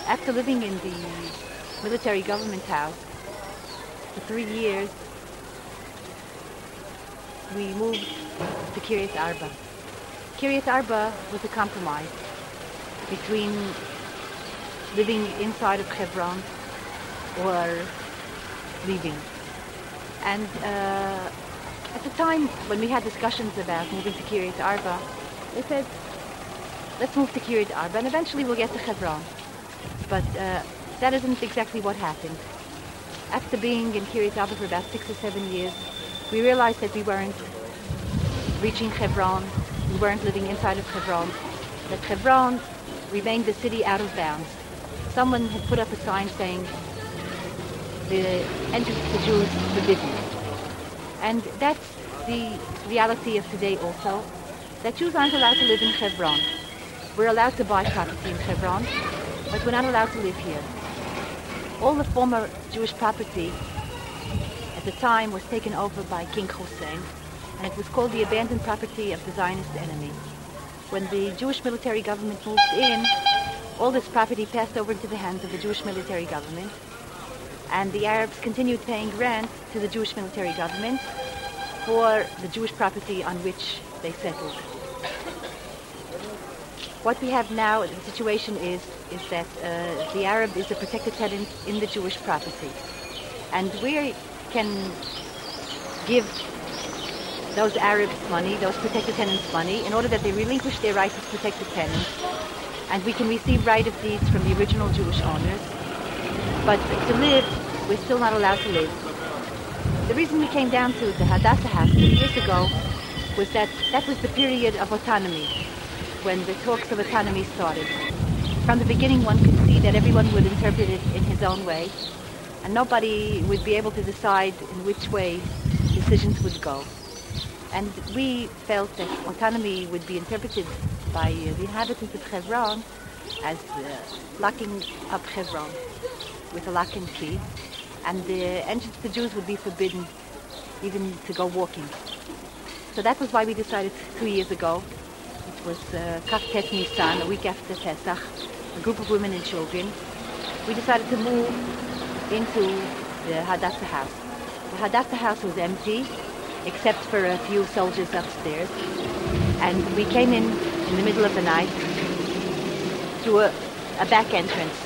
after living in the military government house for 3 years, we moved to Kiryat Arba. Kiryat Arba was a compromise between living inside of Hebron or leaving. And at the time when we had discussions about moving to Kiryat Arba, they said, let's move to Kiryat Arba and eventually we'll get to Hebron. But that isn't exactly what happened. After being in Kiryat Arba for about 6 or 7 years, we realized that we weren't reaching Hebron, we weren't living inside of Hebron, that Hebron remained the city out of bounds. Someone had put up a sign saying the entrance to Jews forbidden. And that's the reality of today also, that Jews aren't allowed to live in Hebron. We're allowed to buy property in Hebron, but we're not allowed to live here. All the former Jewish property at the time was taken over by King Hussein, and it was called the abandoned property of the Zionist enemy. When the Jewish military government moved in, all this property passed over into the hands of the Jewish military government, and the Arabs continued paying rent to the Jewish military government for the Jewish property on which they settled. What we have now, the situation is that the Arab is a protected tenant in the Jewish property, and we can give those Arabs money, those protected tenants money, in order that they relinquish their rights as protected tenants, and we can receive right of deeds from the original Jewish owners. But to live, we're still not allowed to live. The reason we came down to the Hadassah house 2 years ago was that was the period of autonomy, when the talks of autonomy started. From the beginning, one could see that everyone would interpret it in his own way, and nobody would be able to decide in which way decisions would go. And we felt that autonomy would be interpreted by the inhabitants of Hebron as locking up Hebron with a lock and key, and the entrance to Jews would be forbidden even to go walking. So that was why we decided 2 years ago, it was Kaftet Nisan, a week after Pesach, a group of women and children, we decided to move into the Hadassah house. The Hadassah house was empty, except for a few soldiers upstairs, and we came in the middle of the night through a back entrance.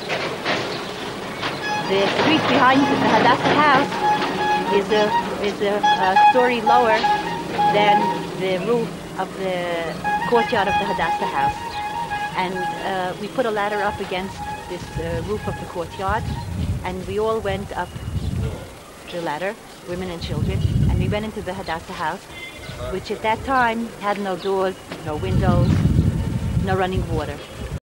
The street behind the Hadassah house is a story lower than the roof of the courtyard of the Hadassah house, and we put a ladder up against this roof of the courtyard, and we all went up the ladder, women and children, and we went into the Hadassah house, which at that time had no doors, no windows, no running water.